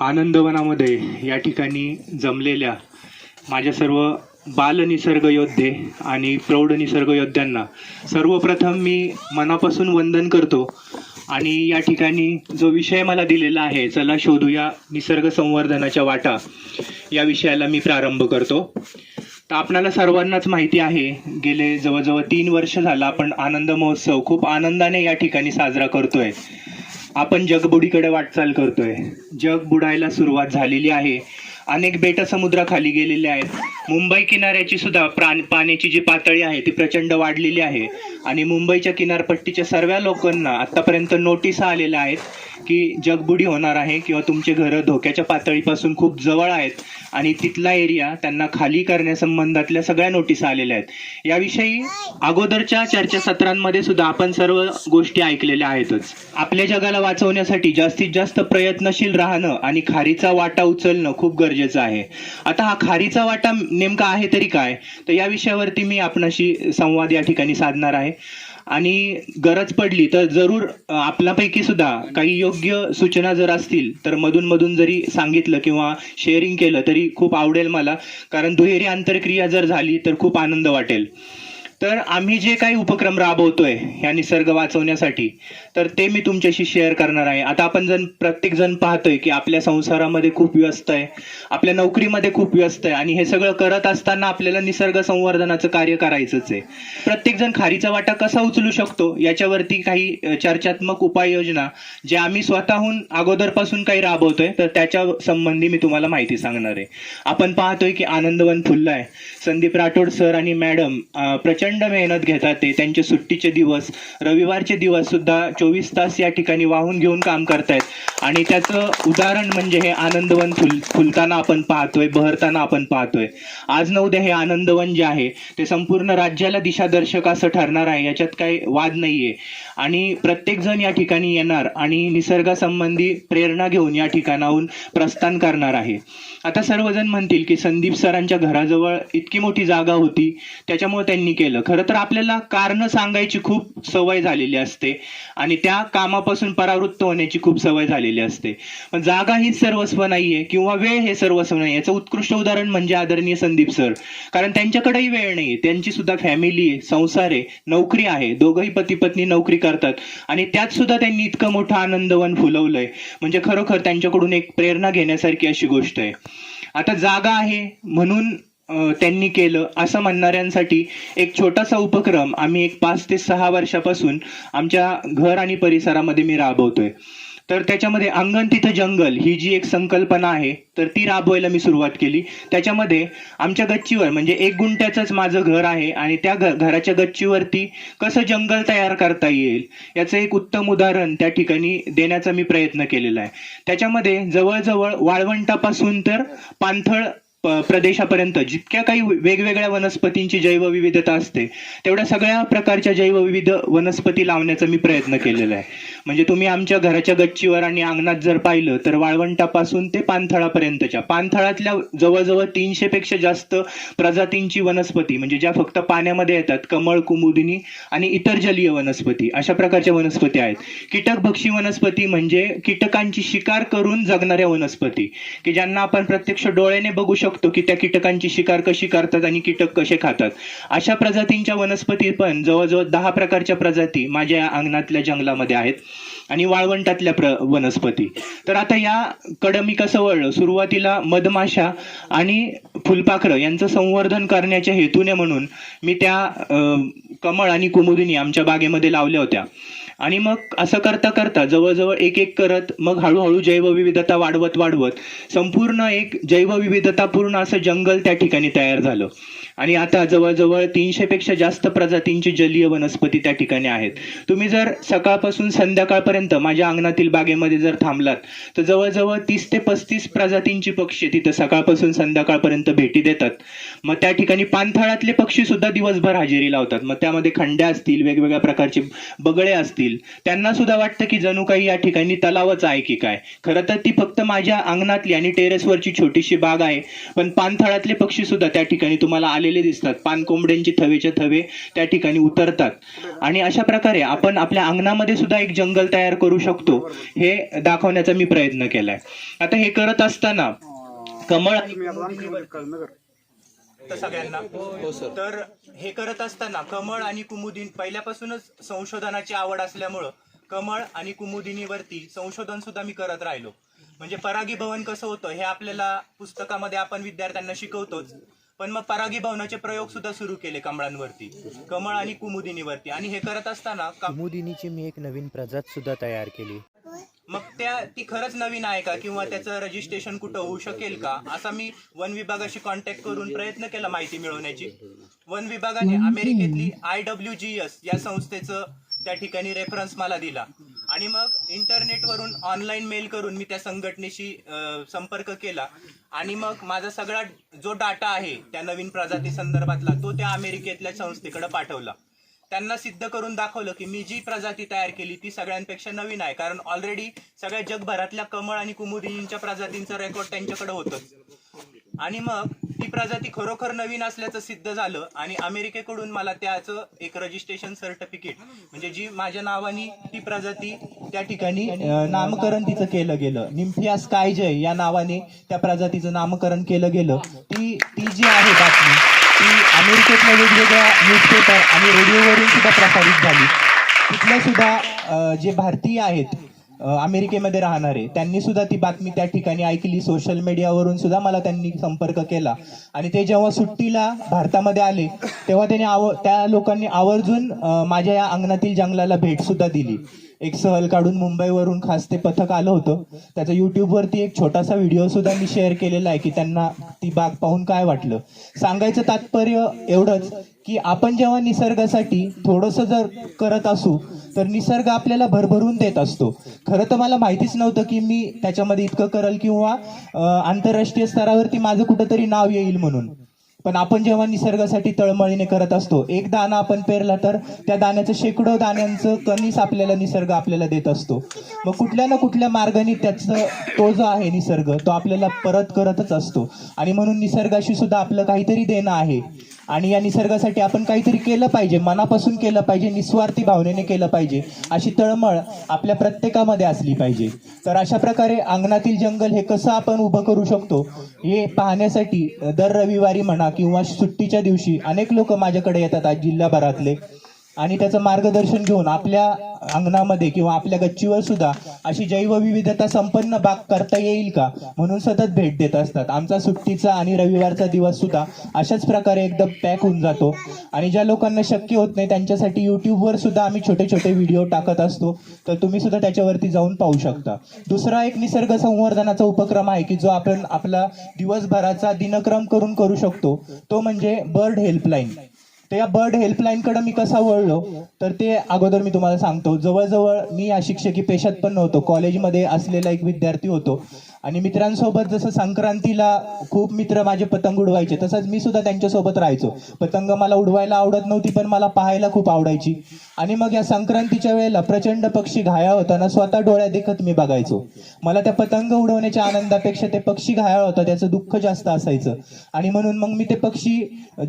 आनंदवनामध्ये या ठिकाणी जमलेल्या माझ्या सर्व बाल निसर्ग योद्धे आणि प्रौढ निसर्ग योद्ध्यांना सर्वप्रथम मी मनापासून वंदन करतो आणि या ठिकाणी जो विषय मला दिलेला आहे, चला शोधूया निसर्ग संवर्धनाच्या वाटा, या विषयाला मी प्रारंभ करतो. तर आपणाला सर्वांनाच माहिती आहे, गेले जवळजवळ 3 वर्ष झाला आपण आनंद महोत्सव खूप आनंदाने या ठिकाणी साजरा करतोय. आपण जगबुडीकडे वाटचाल करतोय. जग बुडायला सुरुवात झालेली आहे. अनेक बेट समुद्राखाली गेलेले आहेत. मुंबई किनाऱ्याची सुद्धा पाण्याची जी पातळी आहे ती प्रचंड वाढलेली आहे आणि मुंबईच्या किनारपट्टीच्या सर्व लोकांना आतापर्यंत नोटिसा आलेल्या आहेत की जगबुडी होणार आहे किंवा तुमचे घरं धोक्याच्या पातळीपासून खूप जवळ आहेत आणि तिथला एरिया त्यांना खाली करण्यासंबंधातल्या सगळ्या नोटिसा आलेल्या आहेत. याविषयी अगोदरच्या चर्चासत्रांमध्ये सुद्धा आपण सर्व गोष्टी ऐकलेल्या आहेतच. आपल्या जगाला वाचवण्यासाठी जास्तीत जास्त प्रयत्नशील राहणं आणि खारीचा वाटा उचलणं खूप गरजेचं आहे. आता हा खारीचा वाटा नेमका आहे तरी काय, तर या विषयावरती मी आपणाशी संवाद या ठिकाणी साधणार आहे आणि गरज पडली तर जरूर आपल्यापैकी सुद्धा काही योग्य सूचना जर असतील तर मधून जरी सांगितलं किंवा शेअरिंग केलं तरी खूप आवडेल मला, कारण दुहेरी आंतरक्रिया जर झाली तर खूप आनंद वाटेल. तर आम्ही जे काही उपक्रम राबवतोय ह्या निसर्ग वाचवण्यासाठी, तर ते मी तुमच्याशी शेअर करणार आहे. आता आपण प्रत्येक जण पाहतोय की आपल्या संसारामध्ये खूप व्यस्त आहे, आपल्या नोकरीमध्ये खूप व्यस्त आहे आणि हे सगळं करत असताना आपल्याला निसर्ग संवर्धनाचं कार्य करायचंच आहे. प्रत्येक जण खारीचा वाटा कसा उचलू शकतो याच्यावरती काही चर्चात्मक उपाययोजना जे आम्ही स्वतःहून अगोदरपासून काही राबवतोय, तर त्याच्या संबंधी मी तुम्हाला माहिती सांगणार आहे. आपण पाहतोय की आनंदवन फुललं आहे. संदीप राठोड सर आणि मॅडम प्रचंड मेहनत घेतात. ते त्यांचे सुट्टीचे दिवस, रविवारचे दिवस सुद्धा 24 तास या ठिकाणी वाहून घेऊन काम करतायत आणि त्याचं उदाहरण म्हणजे हे आनंदवन फुलताना आपण पाहतोय, बहरताना आपण पाहतोय. आज न उद्या हे आनंदवन जे आहे ते संपूर्ण राज्याला दिशादर्शक असं ठरणार आहे, याच्यात काही वाद नाहीये. आणि प्रत्येक जण या ठिकाणी येणार आणि निसर्गासंबंधी प्रेरणा घेऊन या ठिकाणाहून प्रस्थान करणार आहे. आता सर्वजण म्हणतील की संदीप सरांच्या घराजवळ इतकी मोठी जागा होती त्याच्यामुळे त्यांनी केलं. खरं तर आपल्याला कारण सांगायची खूप सवय झालेली असते आणि त्या कामापासून परावृत्त होण्याची खूप सवय झालेली असते. पण जागा हीच सर्वस्व नाहीये किंवा वेळ हे सर्वस्व नाही. याचं उत्कृष्ट उदाहरण म्हणजे आदरणीय संदीप सर, कारण त्यांच्याकडेही वेळ नाही, त्यांची सुद्धा फॅमिली आहे, संसार आहे, नोकरी आहे, दोघंही पती पत्नी नोकरी करतात आणि त्यात सुद्धा त्यांनी इतकं मोठं आनंदवन फुलवलंय. म्हणजे खरोखर त्यांच्याकडून एक प्रेरणा घेण्यासारखी अशी गोष्ट आहे. आता जागा आहे म्हणून त्यांनी केलं असं म्हणणाऱ्यांसाठी एक छोटासा उपक्रम आम्ही एक 5 ते 6 वर्षापासून आमच्या घर आणि परिसरामध्ये मी राबवतोय. तर त्याच्यामध्ये अंगण तिथं जंगल ही जी एक संकल्पना आहे तर ती राबवायला मी सुरुवात केली. त्याच्यामध्ये आमच्या गच्चीवर म्हणजे 1 गुंठ्याचंच माझं घर आहे आणि त्या घराच्या गच्चीवरती कसं जंगल तयार करता येईल याचं एक उत्तम उदाहरण त्या ठिकाणी देण्याचा मी प्रयत्न केलेला आहे. त्याच्यामध्ये जवळजवळ वाळवंटापासून तर पाणथळ प्रदेशापर्यंत जितक्या काही वेगवेगळ्या वनस्पतींची जैवविविधता असते तेवढ्या सगळ्या प्रकारच्या जैवविविध वनस्पती लावण्याचा मी प्रयत्न केलेला आहे. म्हणजे तुम्ही आमच्या घराच्या गच्चीवर आणि अंगणात जर पाहिलं तर वाळवंटापासून ते पाणथळापर्यंतच्या पाणथळातल्या जवळजवळ 300 पेक्षा जास्त प्रजातींची वनस्पती, म्हणजे ज्या फक्त पाण्यामध्ये येतात, कमळ, कुमुदिनी आणि इतर जलीय वनस्पती, अशा प्रकारच्या वनस्पती आहेत. कीटकभक्षी वनस्पती म्हणजे कीटकांची शिकार करून जगणाऱ्या वनस्पती की ज्यांना आपण प्रत्यक्ष डोळ्याने बघू शकतो की त्या कीटकांची शिकार कशी करतात आणि कीटक कसे खातात. अशा प्रजातींच्या वनस्पती पण जवळजवळ 10 प्रकारच्या प्रजाती माझ्या अंगणातल्या जंगलामध्ये आहेत आणि वाळवंटातल्या वनस्पती. तर आता या कडं मी कसं वळलं, सुरुवातीला मधमाशा आणि फुलपाखरं यांचं संवर्धन करण्याच्या हेतूने म्हणून मी त्या कमळ आणि कुमुदिनी आमच्या बागेमध्ये लावल्या होत्या आणि मग असं करता करता जवळजवळ एक करत मग हळूहळू जैवविविधता वाढवत संपूर्ण एक जैवविविधतापूर्ण असं जंगल त्या ठिकाणी तयार झालं आणि आता जवळजवळ 300 पेक्षा जास्त प्रजातींची जलीय वनस्पती त्या ठिकाणी आहेत. तुम्ही जर सकाळपासून संध्याकाळपर्यंत माझ्या अंगणातील बागेमध्ये जर थांबलात तर जवळजवळ 30 ते 35 प्रजातींची पक्षी तिथं सकाळपासून संध्याकाळपर्यंत भेटी देतात. मग त्या ठिकाणी पाणथळातले पक्षी सुद्धा दिवसभर हजेरी लावतात. मग त्यामध्ये खंड्या असतील, वेगवेगळ्या प्रकारचे बगळे असतील, त्यांना सुद्धा वाटतं की जणू काही या ठिकाणी तलावच आहे की काय. खरं तर ती फक्त माझ्या अंगणातली आणि टेरेसवरची छोटीशी बाग आहे, पण पाणथळातले पक्षी सुद्धा त्या ठिकाणी तुम्हाला आलेले झालेले दिसतात, पानकोंबड्यांची थवेच्या थवे त्या ठिकाणी उतरतात. आणि अशा प्रकारे आपण आपल्या अंगणामध्ये सुद्धा एक जंगल तयार करू शकतो हे दाखवण्याचा मी प्रयत्न केलाय. आता हे करत असताना कमळ सगळ्यांना तर हे करत असताना कमळ आणि कुमुदिनी पहिल्यापासूनच संशोधनाची आवड असल्यामुळं कमळ आणि कुमुदिनीवरती संशोधन सुद्धा मी करत राहिलो. म्हणजे परागीभवन कसं होतं हे आपल्याला पुस्तकामध्ये आपण विद्यार्थ्यांना शिकवतोच, पण मग परागीभवनाचे प्रयोग सुद्धा सुरू केले कमळांवरती, कमळ आणि कुमुदिनीवरती. आणि हे करत असताना कुमुदिनीची मी एक नवीन प्रजात सुद्धा तयार केली. मग ती खरंच नवीन आहे का किंवा त्याचं रजिस्ट्रेशन कुठं होऊ शकेल का असा मी वन विभागाशी कॉन्टॅक्ट करून प्रयत्न केला माहिती मिळवण्याची. वन विभागाने अमेरिकेतली IWGS या संस्थेचं त्या ठिकाणी रेफरन्स मला दिला आणि मग इंटरनेटवरून ऑनलाईन मेल करून मी त्या संघटनेशी संपर्क केला आणि मग माझा सगळा जो डाटा आहे त्या नवीन प्रजाती संदर्भातला तो त्या अमेरिकेतल्या संस्थेकडे पाठवला. त्यांना सिद्ध करून दाखवलं की मी जी प्रजाती तयार केली ती सगळ्यांपेक्षा नवीन आहे, कारण ऑलरेडी सगळ्या जगभरातल्या कमळ आणि कुमुदिनींच्या प्रजातींचं रेकॉर्ड त्यांच्याकडे होतंच. आणि मग ती प्रजाती खरोखर नवीन असल्याचं सिद्ध झालं आणि अमेरिकेकडून मला त्याचं एक रजिस्ट्रेशन सर्टिफिकेट म्हणजे जी माझ्या नावाने ती प्रजाती त्या ठिकाणी नामकरण तिचं केलं गेलं, निम्फिया स्कायजय या नावाने त्या प्रजातीचं नामकरण केलं गेलं. ती जी आहे बातमी ती अमेरिकेतल्या वेगवेगळ्या न्यूजपेपर आणि रेडिओवरून सुद्धा प्रसारित झाली. तिथल्या सुद्धा जे भारतीय आहेत अमेरिकेमध्ये राहणारे त्यांनी सुद्धा ती बातमी त्या ठिकाणी ऐकली. सोशल मीडियावरून सुद्धा मला त्यांनी संपर्क केला आणि ते जेव्हा सुट्टीला भारतामध्ये आले तेव्हा त्यांनी त्या लोकांनी आवर्जून माझ्या या अंगणातील जंगलाला भेट सुद्धा दिली. एक सहल काढून मुंबईवरून खास ते पथक आलं होतं. त्याचा युट्यूबवरती एक छोटासा व्हिडिओ सुद्धा मी शेअर केलेला आहे की त्यांना ती बाग पाहून काय वाटलं. सांगायचं तात्पर्य एवढंच की आपण जेव्हा निसर्गासाठी थोडंसं जर करत असू तर निसर्ग आपल्याला भरभरून देत असतो. खरं तर मला माहितीच नव्हतं की मी त्याच्यामध्ये इतकं करल किंवा आंतरराष्ट्रीय स्तरावरती माझं कुठंतरी नाव येईल म्हणून. पण आपण जेव्हा निसर्गासाठी तळमळीने करत असतो, एक दाणा आपण पेरला तर त्या दाण्याचं शेकडो दाण्यांचं कणीस आपल्याला निसर्ग आपल्याला देत असतो. मग कुठल्या ना कुठल्या मार्गाने त्याचं तो जो आहे निसर्ग तो आपल्याला परत करतच असतो. आणि म्हणून निसर्गाशी सुद्धा आपलं काहीतरी देणं आहे आणि या निसर्गासाठी आपण काहीतरी केलं पाहिजे, मनापासून केलं पाहिजे, निस्वार्थी भावनेने केलं पाहिजे, अशी तळमळ आपल्या प्रत्येकामध्ये असली पाहिजे. तर अशा प्रकारे अंगणातील जंगल हे कसं आपण उभं करू शकतो हे पाहण्यासाठी दर रविवारी म्हणा किंवा सुट्टीच्या दिवशी अनेक लोक माझ्याकडे येतात आज जिल्हाभरातले आणि त्याचं मार्गदर्शन घेऊन आपल्या अंगणामध्ये किंवा आपल्या गच्चीवर सुद्धा अशी जैवविविधता संपन्न बाग करता येईल का म्हणून सतत भेट देत असतात. आमचा सुट्टीचा आणि रविवारचा दिवस सुद्धा अशाच प्रकारे एकदम पॅक होऊन जातो आणि ज्या लोकांना शक्य होत नाही त्यांच्यासाठी युट्यूबवर सुद्धा आम्ही छोटे छोटे व्हिडिओ टाकत असतो, तर तुम्ही सुद्धा त्याच्यावरती जाऊन पाहू शकता. दुसरा एक निसर्ग संवर्धनाचा उपक्रम आहे की जो आपण आपला दिवसभराचा दिनक्रम करून करू शकतो, तो म्हणजे बर्ड हेल्पलाईन. तर या बर्ड हेल्पलाईनकडे मी कसा वळलो तर ते अगोदर मी तुम्हाला सांगतो. जवळजवळ मी या शिक्षकी पेशात पण नव्हतो, कॉलेजमध्ये असलेला एक विद्यार्थी होतो आणि मित्रांसोबत जसं संक्रांतीला खूप मित्र माझे पतंग उडवायचे तसंच मी सुद्धा त्यांच्यासोबत राहायचो. पतंग मला उडवायला आवडत नव्हती पण मला पाहायला खूप आवडायची. आणि मग या संक्रांतीच्या वेळेला प्रचंड पक्षी घायाळ होताना स्वतः डोळ्या देखत मी बघायचो. मला त्या पतंग उडवण्याच्या आनंदापेक्षा ते पक्षी घायाळ होता त्याचं दुःख जास्त असायचं आणि म्हणून मग मी ते पक्षी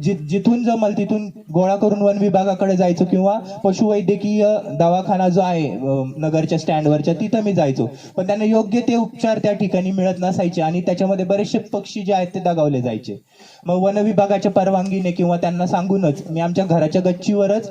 जिथून जमल तिथून गोळा करून वन विभागाकडे जायचो किंवा पशुवैद्यकीय दवाखाना जो आहे नगरच्या स्टँडवरच्या तिथं मी जायचो. पण त्यांना योग्य ते उपचार त्या ठिकाणी मिळत नसायचे आणि त्याच्यामध्ये बरेचसे पक्षी जे आहेत ते दगावले जायचे. मग वन विभागाच्या परवानगीने किंवा त्यांना सांगूनच मी आमच्या घराच्या गच्चीवरच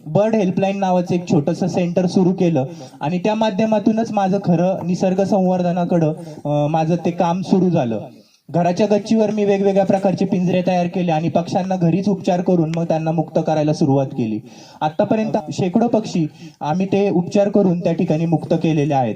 बर्ड हेल्पलाईन नावाचं एक छोटंसं सेंटर सुरू केलं आणि त्या माध्यमातूनच माझं खरं निसर्ग संवर्धनाकडं माझं ते काम सुरू झालं. घराच्या गच्चीवर मी वेगवेगळ्या प्रकारचे पिंजरे तयार केले आणि पक्ष्यांना घरीच उपचार करून मग त्यांना मुक्त करायला सुरुवात केली. आतापर्यंत शेकडो पक्षी आम्ही ते उपचार करून त्या ठिकाणी मुक्त केलेले आहेत.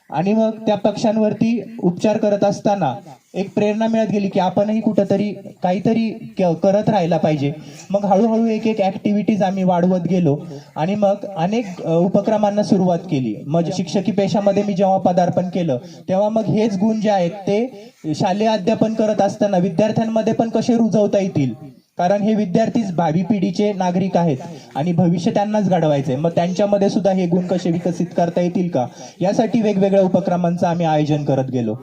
आणि मग त्या पक्ष्यांवरती उपचार करत असताना एक प्रेरणा मिळत गेली की आपणही कुठंतरी काहीतरी करत राहायला पाहिजे. मग हळूहळू एक एक ऍक्टिव्हिटीज आम्ही वाढवत गेलो आणि मग अनेक उपक्रमांना सुरुवात केली. मग शिक्षकी पेशामध्ये मी जेव्हा पदार्पण केलं तेव्हा मग हेच गुण जे आहेत ते शालेय अध्यापन करत असताना विद्यार्थ्यांमध्ये पण कसे रुजवता येतील, कारण हे विद्यार्थीच भावी पिढीचे नागरिक आहेत आणि भविष्य त्यांनाच घडवायचंय. मग त्यांच्यामध्ये सुद्धा हे गुण कसे विकसित करता येतील का यासाठी वेगवेगळ्या उपक्रमांचं आम्ही आयोजन करत गेलो.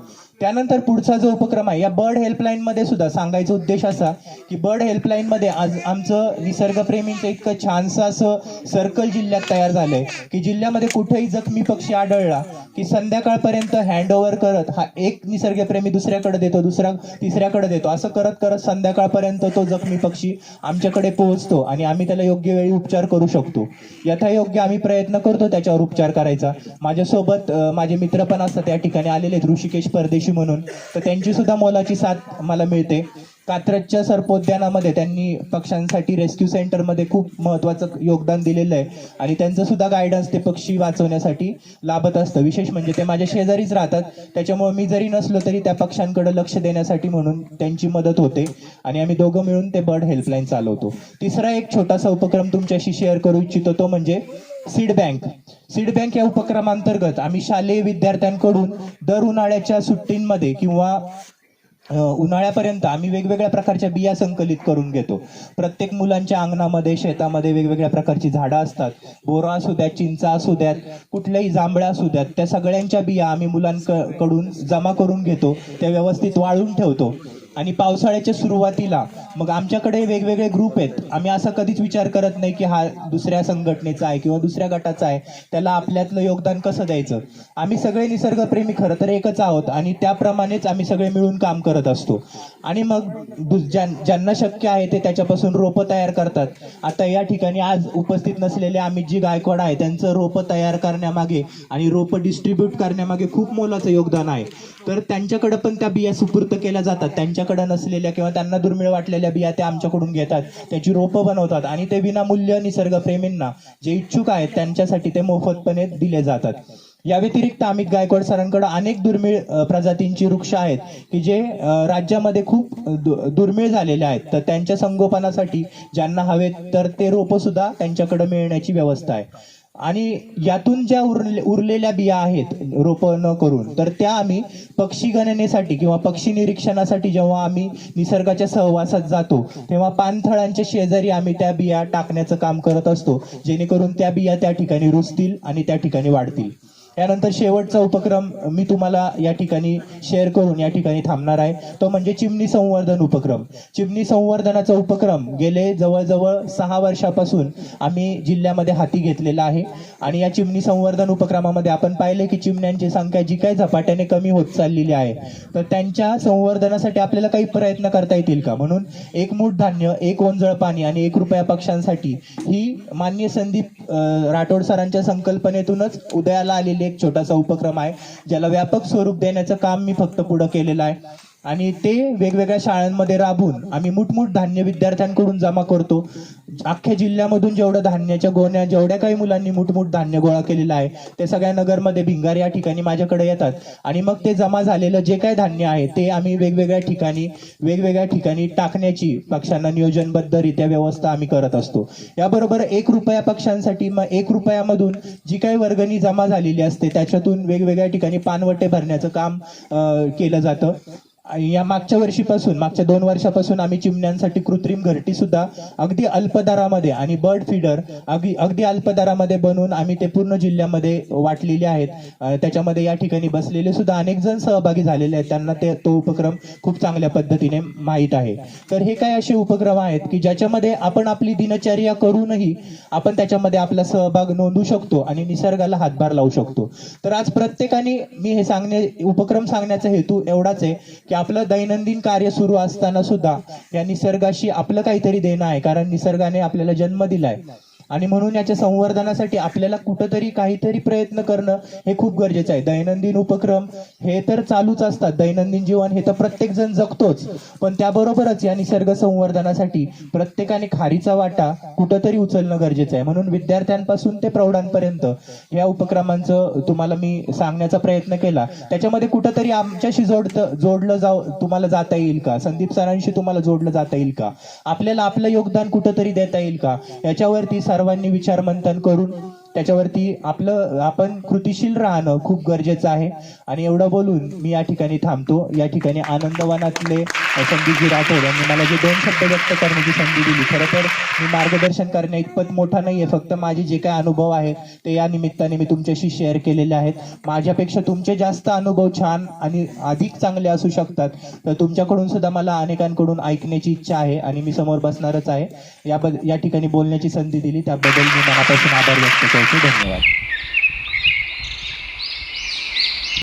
त्यानंतर पुढचा जो उपक्रम आहे, या बर्ड हेल्पलाईनमध्ये सुद्धा सांगायचा उद्देश असा की बर्ड हेल्पलाईनमध्ये आज आमचं निसर्गप्रेमींचं इतकं छानसं असं सर्कल जिल्ह्यात तयार झालंय की जिल्ह्यामध्ये कुठेही जखमी पक्षी आढळला की संध्याकाळपर्यंत हँडओव्हर करत हा एक निसर्गप्रेमी दुसऱ्याकडे देतो, दुसरा तिसऱ्याकडे देतो, असं करत करत संध्याकाळपर्यंत तो जखमी पक्षी आमच्याकडे पोहोचतो आणि आम्ही त्याला योग्य वेळी उपचार करू शकतो. यथायोग्य आम्ही प्रयत्न करतो त्याच्यावर उपचार करायचा. माझ्यासोबत माझे मित्र पण असतात त्या ठिकाणी आलेले आहेत, ऋषिकेश परदेशी म्हणून, तर त्यांची सुद्धा मोलाची साथ मला मिळते. कात्रजच्या सर्पोद्यानामध्ये त्यांनी पक्ष्यांसाठी रेस्क्यू सेंटरमध्ये खूप महत्त्वाचं योगदान दिलेलं आहे आणि त्यांचं सुद्धा गायडन्स ते पक्षी वाचवण्यासाठी लाभत असतं. विशेष म्हणजे ते माझ्या शेजारीच राहतात, त्याच्यामुळे मी जरी नसलो तरी त्या पक्ष्यांकडे लक्ष देण्यासाठी म्हणून त्यांची मदत होते आणि आम्ही दोघं मिळून ते बर्ड हेल्पलाईन चालवतो. तिसरा एक छोटासा उपक्रम तुमच्याशी शेअर करू इच्छितो, तो म्हणजे सीड बँक. सीड बँक या उपक्रमांतर्गत आम्ही शालेय विद्यार्थ्यांकडून दर उन्हाळ्याच्या सुट्टींमध्ये किंवा उन्हाळ्यापर्यंत आम्ही वेगवेगळ्या प्रकारच्या बिया संकलित करून घेतो. प्रत्येक मुलांच्या अंगणामध्ये शेतामध्ये वेगवेगळ्या प्रकारची झाडं असतात, बोरा असू द्यात, चिंचा असू द्यात, कुठल्याही जांभळ्या असू द्यात, त्या सगळ्यांच्या बिया आम्ही मुलांकडून जमा करून घेतो, त्या व्यवस्थित वाळून ठेवतो आणि पावसाळ्याच्या सुरुवातीला मग आमच्याकडे वेगवेगळे ग्रुप आहेत. आम्ही असा कधीच विचार करत नाही की हा दुसऱ्या संघटनेचा आहे किंवा दुसऱ्या गटाचा आहे, त्याला आपल्यातलं योगदान कसं द्यायचं. आम्ही सगळे निसर्गप्रेमी खरं तर एकच आहोत आणि त्याप्रमाणेच आम्ही सगळे मिळून काम करत असतो. आणि मग ज्यांना शक्य आहे ते त्याच्यापासून रोपं तयार करतात. आता या ठिकाणी आज उपस्थित नसलेले अमितजी गायकवाड आहे, त्यांचं रोपं तयार करण्यामागे आणि रोपं डिस्ट्रीब्यूट करण्यामागे खूप मोलाचं योगदान आहे. तर त्यांच्याकडे पण त्या बिया सुपूर्द केल्या जातात. त्यांच्याकडे नसलेल्या किंवा त्यांना दुर्मिळ वाटलेल्या बिया त्या आमच्याकडून घेतात, त्याची रोपं बनवतात आणि ते विनामूल्य निसर्गप्रेमींना जे इच्छुक आहेत त्यांच्यासाठी ते मोफतपणे दिले जातात. या व्यतिरिक्त अमित गायकवाड सरांकडे अनेक दुर्मिळ प्रजातींची वृक्ष आहेत की जे राज्यामध्ये खूप दुर्मिळ झालेले आहेत. तर त्यांच्या संगोपनासाठी ज्यांना हवेत तर ते रोपं सुद्धा त्यांच्याकडे मिळण्याची व्यवस्था आहे. आणि यातून ज्या उरलेल्या बिया आहेत रोपं न करून, तर त्या आम्ही पक्षी गणनेसाठी किंवा पक्षी निरीक्षणासाठी जेव्हा आम्ही निसर्गाच्या सहवासात जातो तेव्हा पाणथळांच्या शेजारी आम्ही त्या बिया टाकण्याचं काम करत असतो, जेणेकरून त्या बिया त्या ठिकाणी रुजतील आणि त्या ठिकाणी वाढतील. त्यानंतर शेवटचा उपक्रम मी तुम्हाला या ठिकाणी शेअर करून या ठिकाणी थांबणार आहे, तो म्हणजे चिमणी संवर्धन उपक्रम. चिमणी संवर्धनाचा उपक्रम गेले जवळजवळ 6 वर्षापासून आम्ही जिल्ह्यामध्ये हाती घेतलेला आहे आणि या चिमणी संवर्धन उपक्रमामध्ये आपण पाहिले की चिमण्यांची संख्या जी काही झपाट्याने कमी होत चाललेली आहे, तर त्यांच्या संवर्धनासाठी आपल्याला काही प्रयत्न करता येतील का. म्हणून 1 मूठ धान्य, 1 ओंजळ पाणी आणि 1 रुपया पक्ष्यांसाठी ही माननीय संदीप राठोड सरांच्या संकल्पनेतूनच उदयाला आलेली एक छोटासा उपक्रम आहे, ज्याला व्यापक स्वरूप देण्याचं काम मी फक्त पुढे केलेलं आहे. आणि ते वेगवेगळ्या शाळांमध्ये राबून आम्ही मुठमुठ धान्य विद्यार्थ्यांकडून जमा करतो. अख्ख्या जिल्ह्यामधून जेवढं धान्याच्या गोण्या, जेवढ्या काही मुलांनी मुठमुठ धान्य गोळा केलेलं आहे ते सगळ्या नगरमध्ये भिंगार या ठिकाणी माझ्याकडे येतात आणि मग ते जमा झालेलं जे काही धान्य आहे ते आम्ही वेगवेगळ्या ठिकाणी टाकण्याची पक्षांना नियोजनबद्धरित्या व्यवस्था आम्ही करत असतो. याबरोबर 1 रुपया पक्षांसाठी मग 1 रुपयामधून जी काही वर्गणी जमा झालेली असते त्याच्यातून वेगवेगळ्या ठिकाणी पानवटे भरण्याचं काम केलं जातं. या मागच्या 2 वर्षापासून आम्ही चिमण्यांसाठी कृत्रिम घरटी सुद्धा अगदी अल्प दरामध्ये आणि बर्ड फीडर अगदी अल्प दरामध्ये बनवून आम्ही ते पूर्ण जिल्ह्यामध्ये वाटलेले आहेत. त्याच्यामध्ये या ठिकाणी बसलेले सुद्धा अनेक जण सहभागी झालेले आहेत, त्यांना तो उपक्रम खूप चांगल्या पद्धतीने माहीत आहे. तर हे काय असे उपक्रम आहेत की ज्याच्यामध्ये आपण आपली दिनचर्या करूनही आपण त्याच्यामध्ये आपला सहभाग नोंदवू शकतो आणि निसर्गाला हातभार लावू शकतो. तर आज प्रत्येकाने मी हे उपक्रम सांगण्याचा हेतू एवढाच आहे की आपलं दैनंदिन कार्य सुरू असताना सुद्धा या निसर्गाशी आपलं काहीतरी देणं आहे, कारण निसर्गाने आपल्याला जन्म दिलाय आणि म्हणून याच्या संवर्धनासाठी आपल्याला कुठंतरी काहीतरी प्रयत्न करणं हे खूप गरजेचं आहे. दैनंदिन उपक्रम हे तर चालूच असतात, दैनंदिन जीवन हे तर प्रत्येक जण जगतोच, पण त्याबरोबरच या निसर्ग संवर्धनासाठी प्रत्येकाने खारीचा वाटा कुठंतरी उचलणं गरजेचं आहे. म्हणून विद्यार्थ्यांपासून ते प्रौढांपर्यंत या उपक्रमांचं तुम्हाला मी सांगण्याचा प्रयत्न केला. त्याच्यामध्ये कुठंतरी आमच्याशी तुम्हाला जाता येईल का, संदीप सरांशी तुम्हाला जोडलं जाता येईल का, आपल्याला आपलं योगदान कुठंतरी देता येईल का, याच्यावरती सर्वांनी विचारमंथन करून त्याच्यावरती आपण कृतिशील राहणं खूप गरजेचं आहे. आणि एवढं बोलून मी या ठिकाणी थांबतो. या ठिकाणी आनंदवनातले संदीपजी राठोड यांनी मला जे 2 शब्द व्यक्त करण्याची संधी दिली. खरं तर मी मार्गदर्शन करण्या इतपत मोठा नाहीये, फक्त माझे जे काही अनुभव आहेत ते या निमित्ताने मी तुमच्याशी शेअर केलेले आहेत. माझ्यापेक्षा तुमचे जास्त अनुभव छान आणि अधिक चांगले असू शकतात, तर तुमच्याकडून सुद्धा मला अनेकांकडून ऐकण्याची इच्छा आहे आणि मी समोर बसणारच आहे. या ठिकाणी बोलण्याची संधी दिली त्याबद्दल मी मनापासून आभार व्यक्त करतो. धन्यवाद.